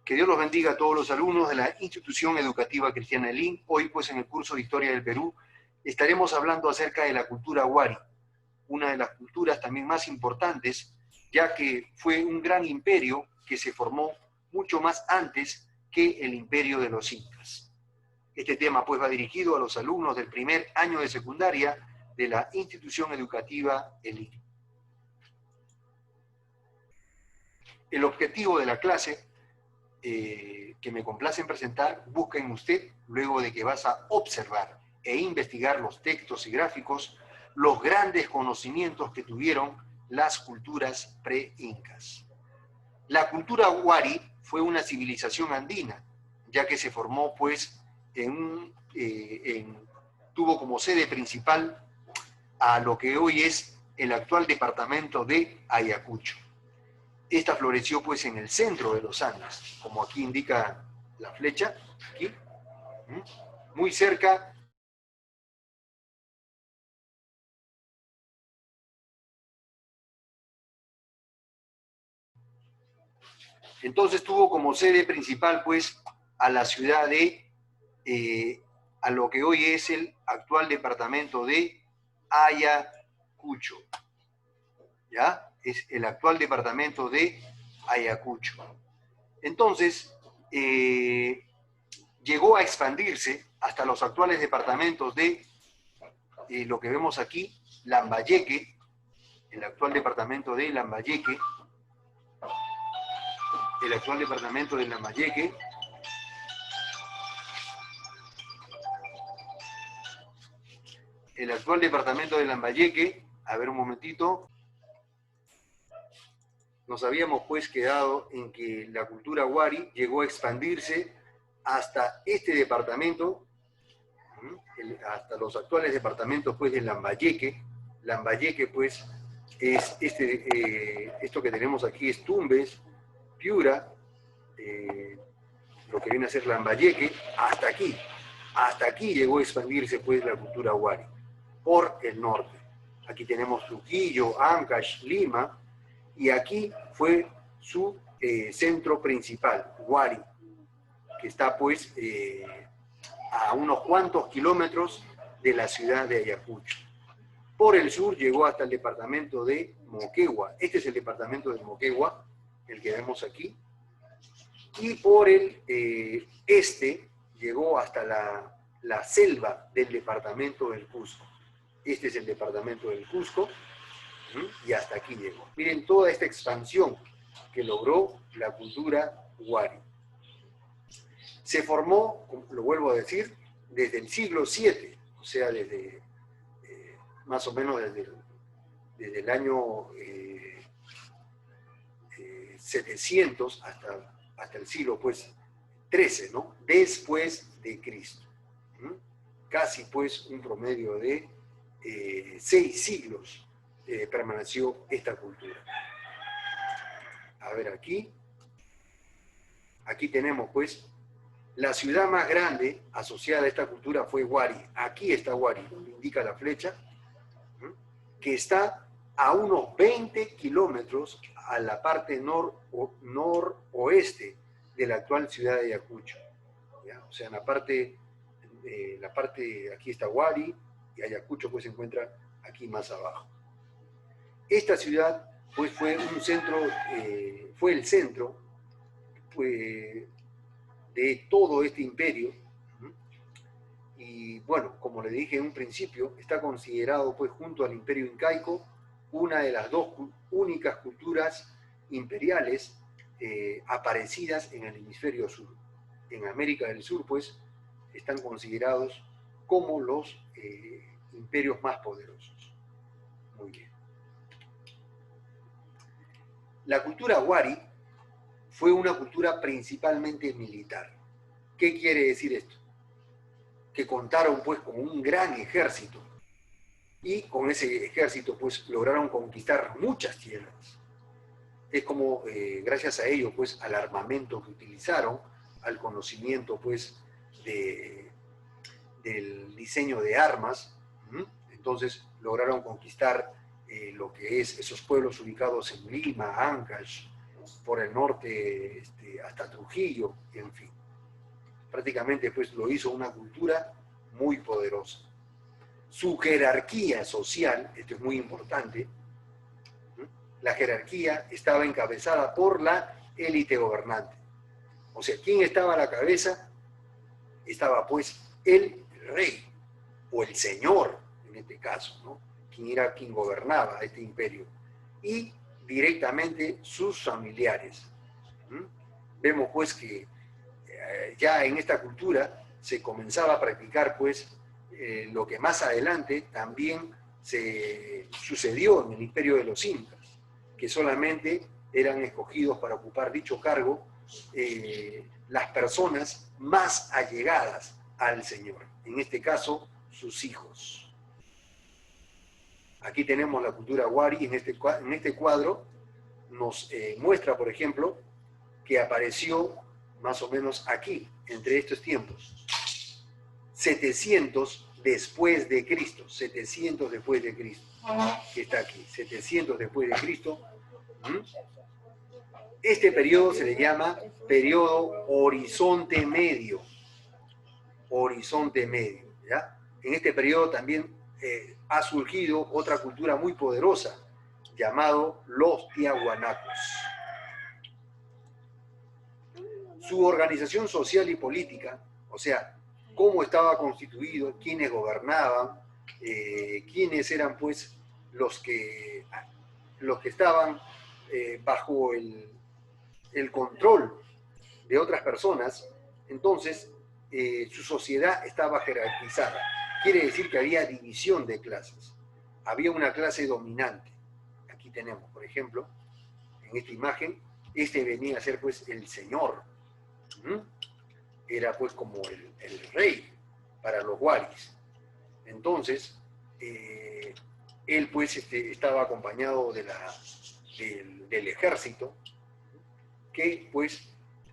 Que Dios los bendiga a todos los alumnos de la Institución Educativa Cristiana Elín. Hoy, pues, en el curso de Historia del Perú, estaremos hablando acerca de la cultura Wari, una de las culturas también más importantes, ya que fue un gran imperio que se formó mucho más antes que el imperio de los incas. Este tema, pues, va dirigido a los alumnos del primer año de secundaria de la Institución Educativa Elín. El objetivo de la clase que me complace en presentar, busca en usted, luego de que vas a observar e investigar los textos y gráficos, los grandes conocimientos que tuvieron las culturas pre-incas. La cultura Wari fue una civilización andina, ya que se formó, pues, tuvo como sede principal a lo que hoy es el actual departamento de Ayacucho. Esta floreció, pues, en el centro de los Andes, como aquí indica la flecha, aquí, muy cerca . Entonces tuvo como sede principal, pues, a la ciudad de, a lo que hoy es el actual departamento de Ayacucho. ¿Ya? Es el actual departamento de Ayacucho. Entonces, llegó a expandirse hasta los actuales departamentos de lo que vemos aquí, Lambayeque, el actual departamento de Lambayeque, el actual departamento de Lambayeque, el actual departamento de Lambayeque, a ver un momentito, nos habíamos, pues, quedado en que la cultura Wari llegó a expandirse hasta este departamento, hasta los actuales departamentos, pues, de Lambayeque. Lambayeque, pues, es esto que tenemos aquí es Tumbes, Piura, lo que viene a ser Lambayeque, hasta aquí llegó a expandirse, pues, la cultura Wari, por el norte. Aquí tenemos Trujillo, Ancash, Lima, y aquí fue su centro principal, Wari, que está, pues, a unos cuantos kilómetros de la ciudad de Ayacucho. Por el sur llegó hasta el departamento de Moquegua. Este es el departamento de Moquegua, el que vemos aquí. Y por el este llegó hasta la selva del departamento del Cusco. Este es el departamento del Cusco, y hasta aquí llegó. Miren toda esta expansión que logró la cultura Wari. Se formó, lo vuelvo a decir, desde el siglo VII, o sea, desde más o menos desde el año 700 hasta el siglo, pues, 13, ¿no? Después de Cristo. Casi, pues, un promedio de 6 siglos permaneció esta cultura. A ver, aquí tenemos, pues, la ciudad más grande asociada a esta cultura fue Wari. Aquí está Wari, donde indica la flecha, que está a unos 20 kilómetros a la parte noroeste de la actual ciudad de Ayacucho. ¿Ya? O sea, en la parte, aquí está Wari, y Ayacucho, pues, se encuentra aquí más abajo. Esta ciudad, pues, fue el centro, pues, de todo este imperio, y bueno, como le dije en un principio, está considerado, pues, junto al imperio incaico, una de las dos únicas culturas imperiales aparecidas en el hemisferio sur. En América del Sur, pues, están considerados como los imperios más poderosos. Muy bien. La cultura Wari fue una cultura principalmente militar. ¿Qué quiere decir esto? Que contaron, pues, con un gran ejército, y con ese ejército, pues, lograron conquistar muchas tierras. Es como, gracias a ello, pues, al armamento que utilizaron, al conocimiento, pues, del diseño de armas, entonces lograron conquistar lo que es esos pueblos ubicados en Lima, Ancash, por el norte hasta Trujillo, en fin. Prácticamente pues lo hizo una cultura muy poderosa. Su jerarquía social, esto es muy importante, la jerarquía estaba encabezada por la élite gobernante. O sea, ¿quién estaba a la cabeza? Estaba pues el rey o el señor, en este caso, ¿no? Quien gobernaba este imperio. Y directamente sus familiares. Vemos pues que ya en esta cultura se comenzaba a practicar pues lo que más adelante también se sucedió en el imperio de los incas, que solamente eran escogidos para ocupar dicho cargo las personas más allegadas al Señor, en este caso sus hijos. Aquí tenemos la cultura Wari, en este cuadro nos muestra, por ejemplo, que apareció más o menos aquí, entre estos tiempos, 700 después de Cristo, 700 después de Cristo, que está aquí, 700 después de Cristo. Este periodo se le llama periodo horizonte medio, ¿ya? En este periodo también ha surgido otra cultura muy poderosa, llamado los tiahuanacos. Su organización social y política, o sea, cómo estaba constituido, quiénes gobernaban, quiénes eran pues los que estaban bajo el control de otras personas. Entonces su sociedad estaba jerarquizada. Quiere decir que había división de clases. Había una clase dominante. Aquí tenemos, por ejemplo, en esta imagen, venía a ser pues el señor. Era pues como el rey para los waris. Entonces, él pues estaba acompañado del ejército, que pues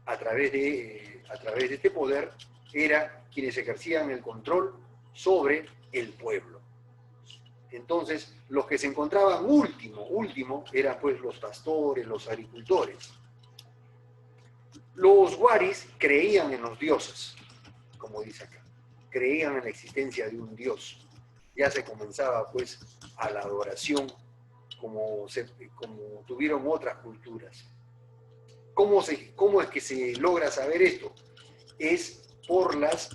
a través de este poder era quienes ejercían el control sobre el pueblo. Entonces, los que se encontraban último, eran pues los pastores, los agricultores. Los waris creían en los dioses, como dice acá. Creían en la existencia de un dios. Ya se comenzaba pues a la adoración como tuvieron otras culturas. ¿Cómo es que se logra saber esto? Es por las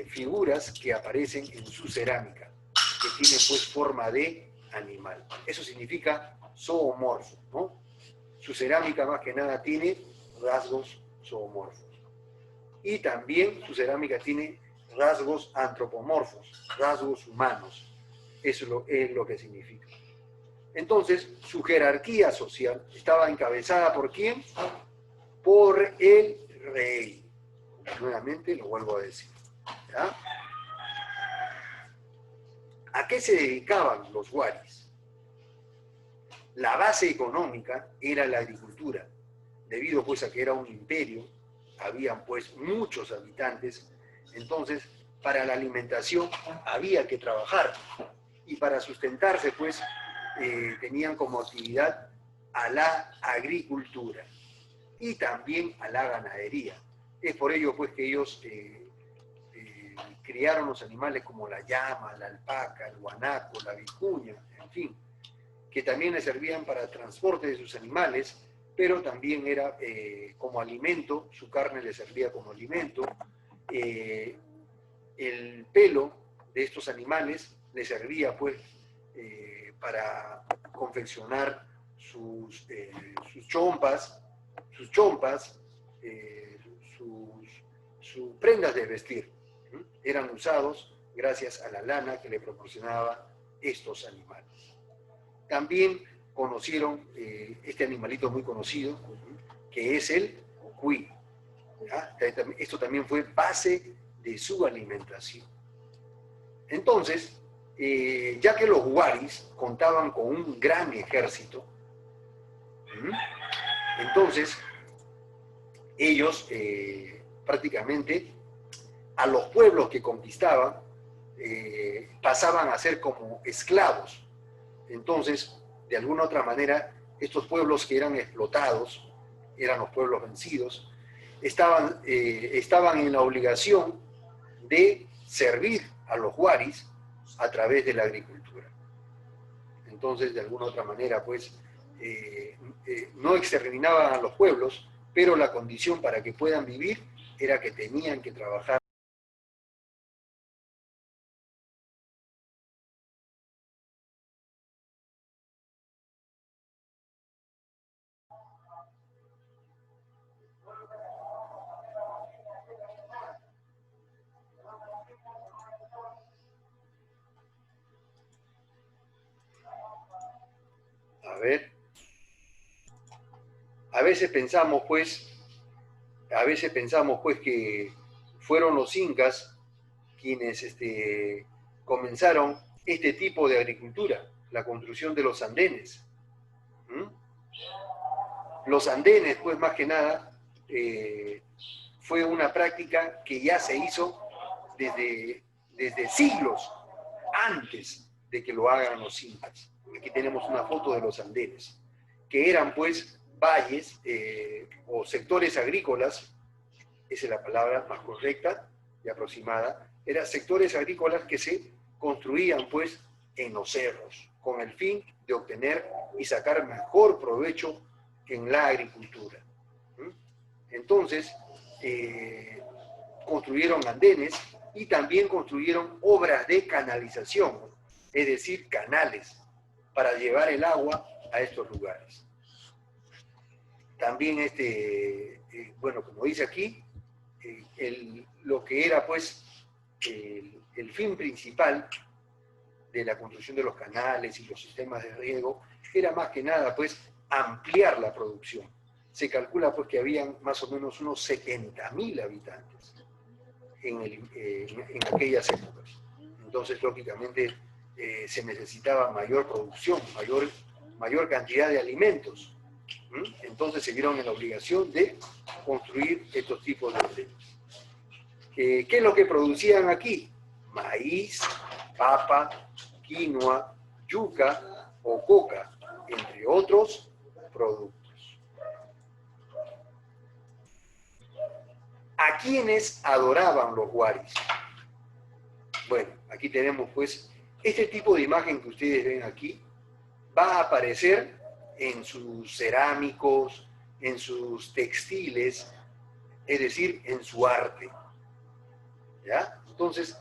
figuras que aparecen en su cerámica, que tienen pues forma de animal. Eso significa zoomorfo, ¿no? Su cerámica más que nada tiene rasgos zoomorfos. Y también su cerámica tiene rasgos antropomorfos, rasgos humanos. Eso es lo que significa. Entonces, su jerarquía social estaba encabezada ¿por quién? Por el rey. Nuevamente lo vuelvo a decir. ¿Ya? ¿A qué se dedicaban los waris? La base económica era la agricultura. Debido pues a que era un imperio, habían pues muchos habitantes, entonces para la alimentación había que trabajar y para sustentarse pues tenían como actividad a la agricultura y también a la ganadería. Es por ello pues que ellos criaron los animales como la llama, la alpaca, el guanaco, la vicuña, en fin, que también les servían para el transporte de sus animales, pero también era como alimento, su carne les servía como alimento. El pelo de estos animales les servía pues para confeccionar sus chompas, sus prendas de vestir. Eran usados gracias a la lana que le proporcionaba estos animales. También conocieron este animalito muy conocido, que es el cuy. Esto también fue base de su alimentación. Entonces, ya que los waris contaban con un gran ejército, entonces ellos prácticamente a los pueblos que conquistaban pasaban a ser como esclavos. Entonces, de alguna otra manera, estos pueblos que eran explotados eran los pueblos vencidos, estaban en la obligación de servir a los huaris a través de la agricultura. Entonces, de alguna otra manera, pues, no exterminaban a los pueblos, pero la condición para que puedan vivir era que tenían que trabajar. A ver, a veces pensamos pues que fueron los incas quienes comenzaron este tipo de agricultura, la construcción de los andenes. Los andenes, pues más que nada, fue una práctica que ya se hizo desde siglos antes de que lo hagan los incas. Aquí tenemos una foto de los andenes, que eran pues valles o sectores agrícolas, esa es la palabra más correcta y aproximada, eran sectores agrícolas que se construían pues en los cerros, con el fin de obtener y sacar mejor provecho en la agricultura. Entonces, construyeron andenes y también construyeron obras de canalización, es decir, canales, para llevar el agua a estos lugares. También, bueno, como dice aquí, lo que era pues el fin principal de la construcción de los canales y los sistemas de riego era más que nada pues ampliar la producción. Se calcula pues que habían más o menos unos 70.000 habitantes en aquellas épocas. Entonces, lógicamente, se necesitaba mayor producción, mayor cantidad de alimentos. Entonces se vieron en la obligación de construir estos tipos de andenes. ¿Qué es lo que producían aquí? Maíz, papa, quinoa, yuca o coca, entre otros productos. ¿A quiénes adoraban los huaris? Bueno, aquí tenemos pues este tipo de imagen que ustedes ven aquí, va a aparecer en sus cerámicos, en sus textiles, es decir, en su arte. ¿Ya? Entonces,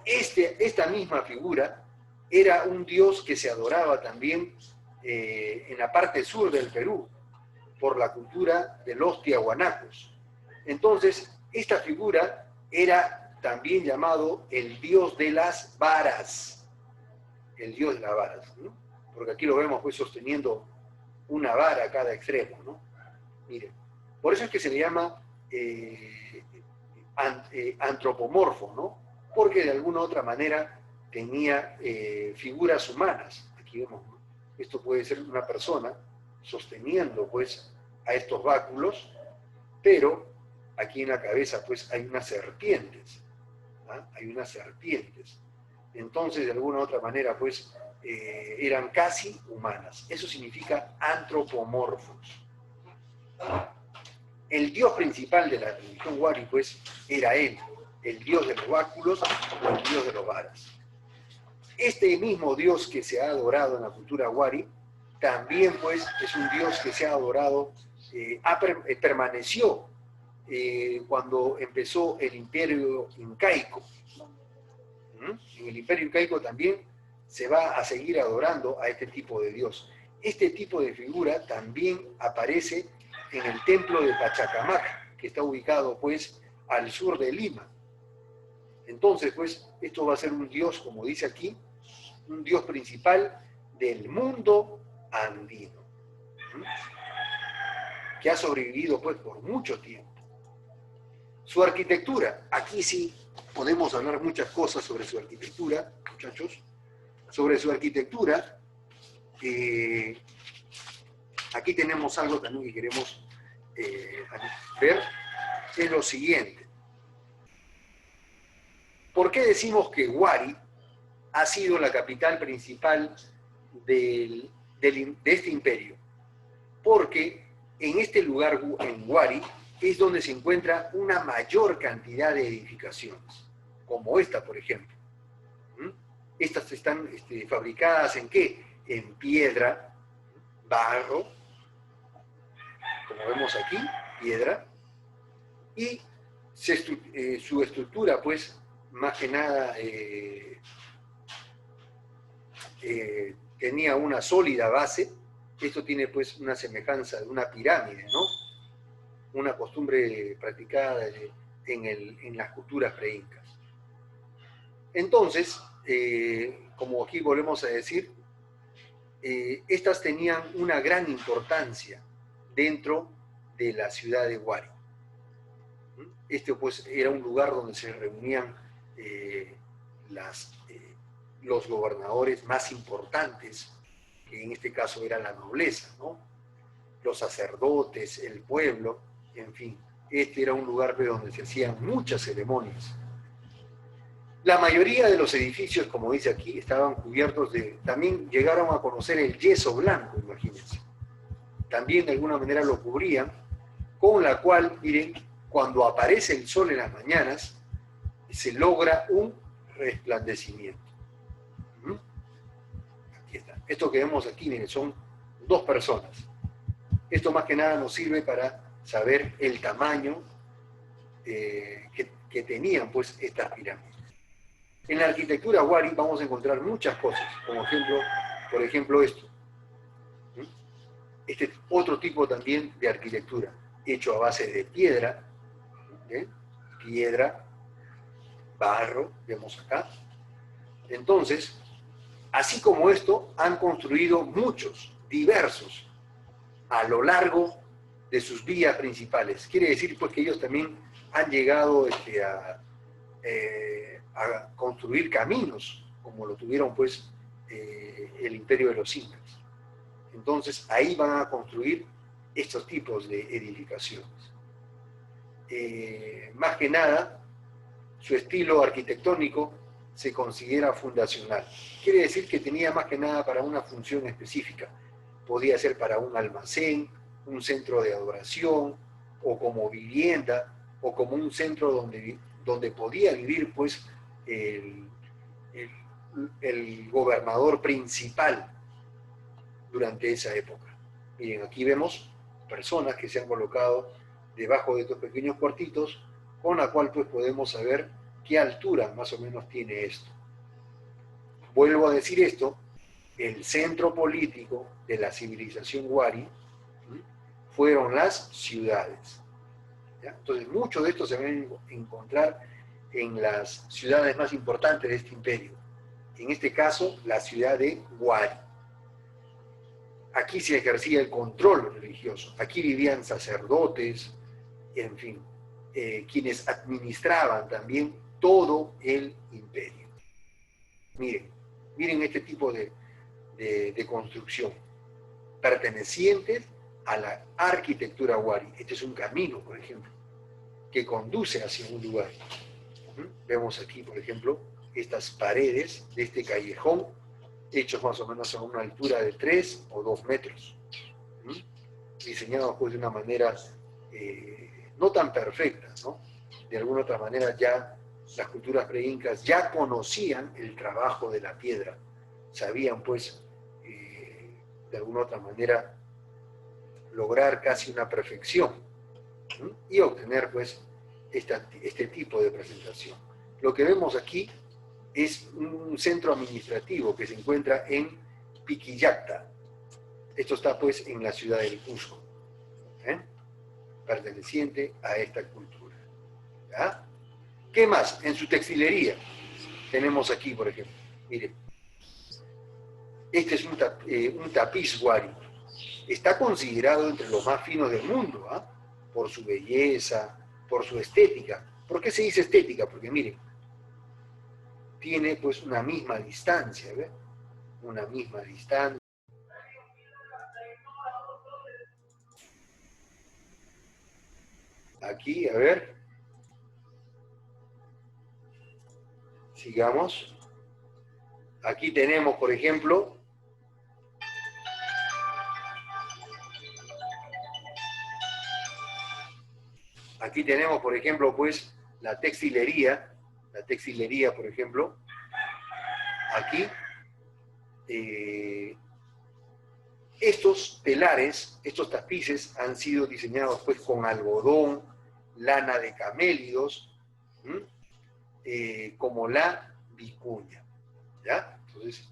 esta misma figura era un dios que se adoraba también en la parte sur del Perú, por la cultura de los tiahuanacos. Entonces, esta figura era también llamado el dios de las varas, el dios de las varas, ¿no? Porque aquí lo vemos pues sosteniendo una vara a cada extremo, ¿no? Miren, por eso es que se le llama antropomorfo, ¿no? Porque de alguna u otra manera tenía figuras humanas. Aquí vemos, ¿no? Esto puede ser una persona sosteniendo pues a estos báculos, pero aquí en la cabeza pues hay unas serpientes, ¿ah? Hay unas serpientes. Entonces, de alguna u otra manera pues eran casi humanas. Eso significa antropomorfos. El dios principal de la religión huari, pues, era él, el dios de los báculos o el dios de los varas. Este mismo dios que se ha adorado en la cultura huari, también, pues, es un dios que se ha adorado, permaneció cuando empezó el imperio incaico. En el imperio incaico también se va a seguir adorando a este tipo de dios. Este tipo de figura también aparece en el templo de Pachacamac, que está ubicado pues al sur de Lima. Entonces pues esto va a ser un dios, como dice aquí, un dios principal del mundo andino, que ha sobrevivido pues por mucho tiempo. Su arquitectura, aquí sí podemos hablar muchas cosas sobre su arquitectura, muchachos. Sobre su arquitectura, aquí tenemos algo también que queremos ver, es lo siguiente. ¿Por qué decimos que Huari ha sido la capital principal de este imperio? Porque en este lugar, en Huari, es donde se encuentra una mayor cantidad de edificaciones, como esta, por ejemplo. ¿Mm? Estas están fabricadas ¿en qué? En piedra, barro, como vemos aquí, piedra, y su estructura, pues, más que nada, tenía una sólida base. Esto tiene, pues, una semejanza de una pirámide, ¿no? Una costumbre practicada en las culturas preincas. Entonces, como aquí volvemos a decir, estas tenían una gran importancia dentro de la ciudad de Huari. Este pues era un lugar donde se reunían los gobernadores más importantes, que en este caso era la nobleza, ¿no? Los sacerdotes, el pueblo, en fin. Este era un lugar donde se hacían muchas ceremonias. La mayoría de los edificios, como dice aquí, estaban cubiertos de... También llegaron a conocer el yeso blanco, imagínense. También de alguna manera lo cubrían, con la cual, miren, cuando aparece el sol en las mañanas, se logra un resplandecimiento. Aquí está. Esto que vemos aquí, miren, son 2 personas. Esto más que nada nos sirve para saber el tamaño que tenían, pues, estas pirámides. En la arquitectura Huari vamos a encontrar muchas cosas, como por ejemplo esto. Este otro tipo también de arquitectura, hecho a base de piedra, piedra, barro, vemos acá. Entonces, así como esto, han construido muchos, diversos, a lo largo de sus vías principales. Quiere decir, pues, que ellos también han llegado a construir caminos, como lo tuvieron, pues, el imperio de los incas. Entonces, ahí van a construir estos tipos de edificaciones. Más que nada, su estilo arquitectónico se considera fundacional. Quiere decir que tenía más que nada para una función específica. Podía ser para un almacén, un centro de adoración, o como vivienda, o como un centro donde podía vivir, pues, el gobernador principal durante esa época. Miren, aquí vemos personas que se han colocado debajo de estos pequeños cuartitos, con la cual pues podemos saber qué altura más o menos tiene esto. Vuelvo a decir esto, el centro político de la civilización Huari fueron las ciudades. ¿Ya? Entonces, mucho de esto se va a encontrar en las ciudades más importantes de este imperio. En este caso, la ciudad de Huari. Aquí se ejercía el control religioso. Aquí vivían sacerdotes, en fin, quienes administraban también todo el imperio. Miren este tipo de construcción, pertenecientes a la arquitectura Huari. Este es un camino, por ejemplo, que conduce hacia un lugar. Vemos aquí, por ejemplo, estas paredes de este callejón, hechos más o menos a una altura de 3 o 2 metros, diseñados pues de una manera no tan perfecta, ¿no? De alguna otra manera ya las culturas preincas ya conocían el trabajo de la piedra, sabían pues de alguna otra manera lograr casi una perfección y obtener pues este tipo de presentación. Lo que vemos aquí es un centro administrativo que se encuentra en Piquillacta. Esto está pues en la ciudad del Cusco, perteneciente a esta cultura. ¿Ya? ¿Qué más? En su textilería tenemos aquí, por ejemplo, miren, este es un tapiz Huari. Está considerado entre los más finos del mundo, por su belleza, por su estética. ¿Por qué se dice estética? Porque miren, tiene pues una misma distancia, ¿ves? Una misma distancia. Aquí, a ver. Sigamos. Aquí tenemos, por ejemplo, Aquí tenemos, por ejemplo, pues, la textilería, por ejemplo, aquí, estos telares, estos tapices han sido diseñados pues con algodón, lana de camélidos, como la vicuña, ¿ya? Entonces,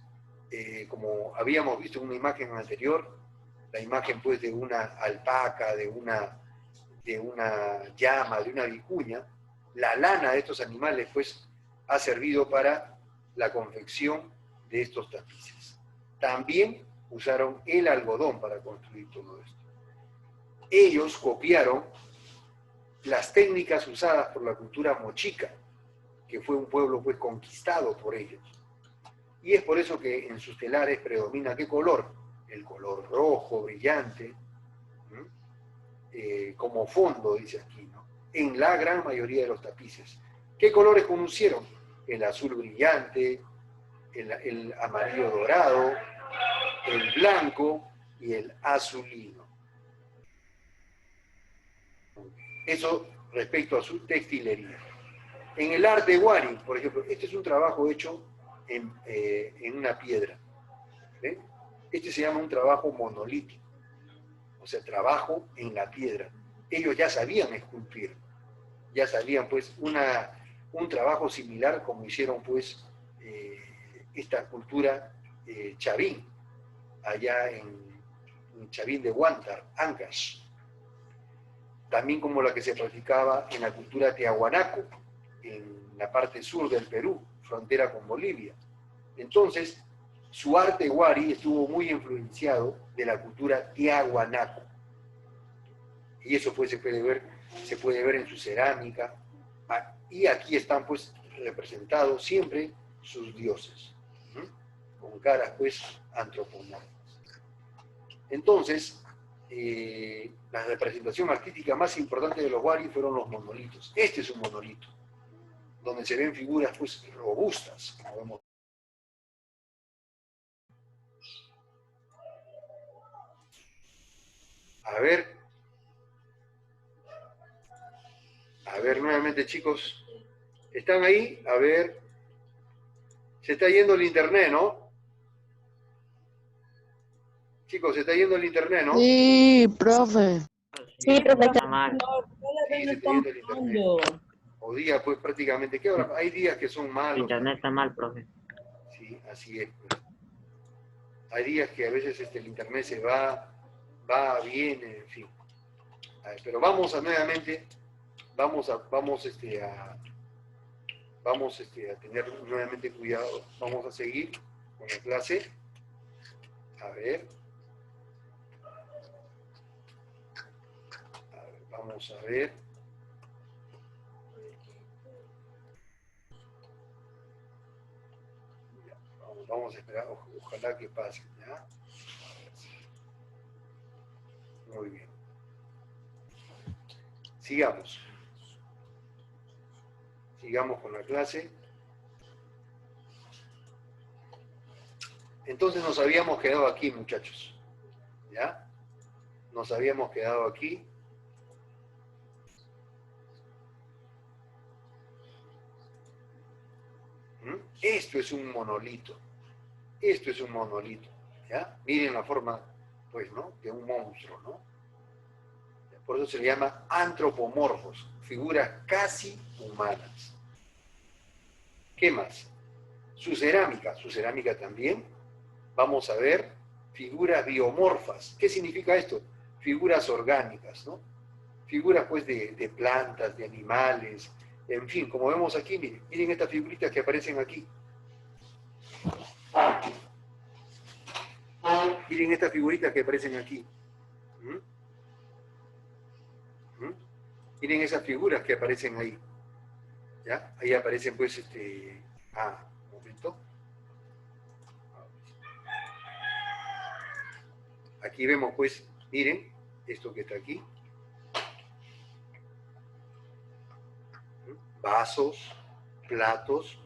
como habíamos visto en una imagen anterior, la imagen pues de una alpaca, de una llama, de una vicuña, la lana de estos animales pues ha servido para la confección de estos tapices. También usaron el algodón para construir todo esto. Ellos copiaron las técnicas usadas por la cultura mochica, que fue un pueblo pues conquistado por ellos. Y es por eso que en sus telares predomina ¿qué color? El color rojo, brillante, como fondo, dice aquí, ¿no? En la gran mayoría de los tapices. ¿Qué colores conocieron? El azul brillante, el amarillo dorado, el blanco y el azulino. Eso respecto a su textilería. En el arte wari, por ejemplo, este es un trabajo hecho en una piedra. ¿Ven? Este se llama un trabajo monolítico, o sea, trabajo en la piedra. Ellos ya sabían esculpir, ya sabían pues un trabajo similar como hicieron pues esta cultura chavín, allá en Chavín de Huántar, Ancash. También como la que se practicaba en la cultura tiahuanaco, en la parte sur del Perú, frontera con Bolivia. Entonces, su arte wari estuvo muy influenciado de la cultura tiahuanaco. Y eso pues se puede ver en su cerámica. Y aquí están pues representados siempre sus dioses, con caras pues antropomórficas. Entonces, la representación artística más importante de los wari fueron los monolitos. Este es un monolito, donde se ven figuras pues robustas, como vemos. A ver nuevamente, chicos, ¿están ahí? A ver, se está yendo el internet, ¿no? Chicos, se está yendo el internet, ¿no? Sí, profe. Sí, profe. Sí, se está yendo el internet. O día, pues prácticamente, ¿qué hora? Hay días que son malos. Internet está mal, profe. Sí, así es. Pues. Hay días que a veces el internet se va, viene, en fin. Pero vamos a nuevamente, vamos a tener nuevamente cuidado. Vamos a seguir con la clase. A ver, vamos a ver. Vamos a esperar, ojalá que pase, ¿ya? Muy bien. Sigamos. Sigamos con la clase. Entonces nos habíamos quedado aquí, muchachos. ¿Ya? Nos habíamos quedado aquí. Esto es un monolito. Esto es un monolito. ¿Ya? Miren la forma, pues, ¿no? De un monstruo, ¿no? Por eso se le llama antropomorfos, figuras casi humanas. ¿Qué más? Su cerámica también. Vamos a ver figuras biomorfas. ¿Qué significa esto? Figuras orgánicas, ¿no? Figuras, pues, de plantas, de animales, en fin, como vemos aquí, miren estas figuritas que aparecen aquí. Miren estas figuritas que aparecen aquí. Miren esas figuras que aparecen ahí. ¿Ya? Ahí aparecen, pues, un momento. Aquí vemos, pues, miren, esto que está aquí. Vasos, platos.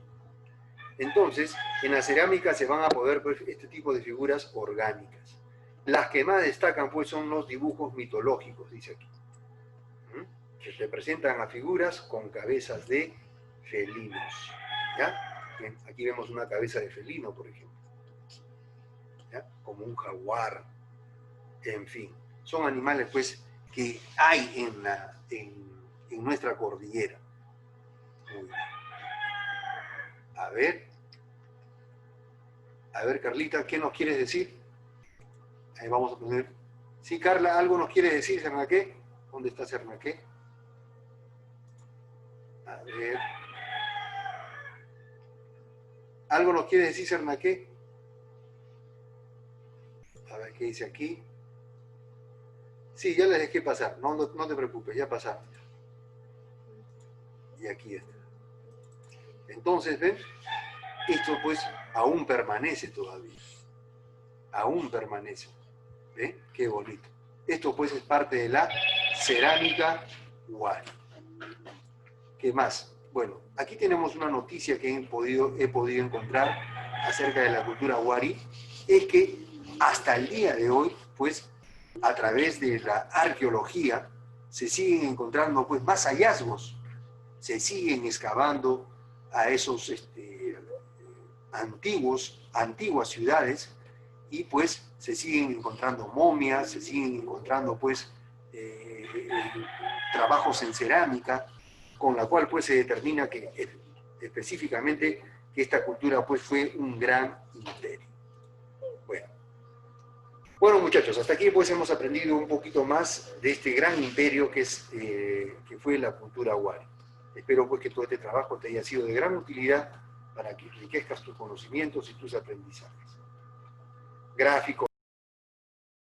Entonces, en la cerámica se van a poder ver este tipo de figuras orgánicas. Las que más destacan, pues, son los dibujos mitológicos, dice aquí. que representan a figuras con cabezas de felinos. ¿Ya? Bien, aquí vemos una cabeza de felino, por ejemplo. ¿Ya? Como un jaguar, en fin. Son animales, pues, que hay en nuestra cordillera. Muy bien. A ver, Carlita, ¿qué nos quieres decir? Ahí vamos a poner... Sí, Carla, ¿algo nos quieres decir, Cernaqué? ¿Dónde está Cernaqué? A ver... ¿Algo nos quiere decir, Cernaqué? A ver, ¿qué dice aquí? Sí, ya les dejé pasar, no te preocupes, ya pasaron. Y aquí está. Entonces, ¿ven? Esto pues aún permanece todavía. Aún permanece. ¿Ven? Qué bonito. Esto pues es parte de la cerámica Wari. ¿Qué más? Bueno, aquí tenemos una noticia que he podido encontrar acerca de la cultura Wari. Es que hasta el día de hoy, pues, a través de la arqueología, se siguen encontrando pues más hallazgos. Se siguen excavando a esos antiguas ciudades y pues se siguen encontrando momias, se siguen encontrando pues trabajos en cerámica, con la cual pues se determina que específicamente que esta cultura pues fue un gran imperio. Bueno muchachos, hasta aquí pues hemos aprendido un poquito más de este gran imperio que fue la cultura Wari. Espero pues que todo este trabajo te haya sido de gran utilidad para que enriquezcas tus conocimientos y tus aprendizajes. Gráficos,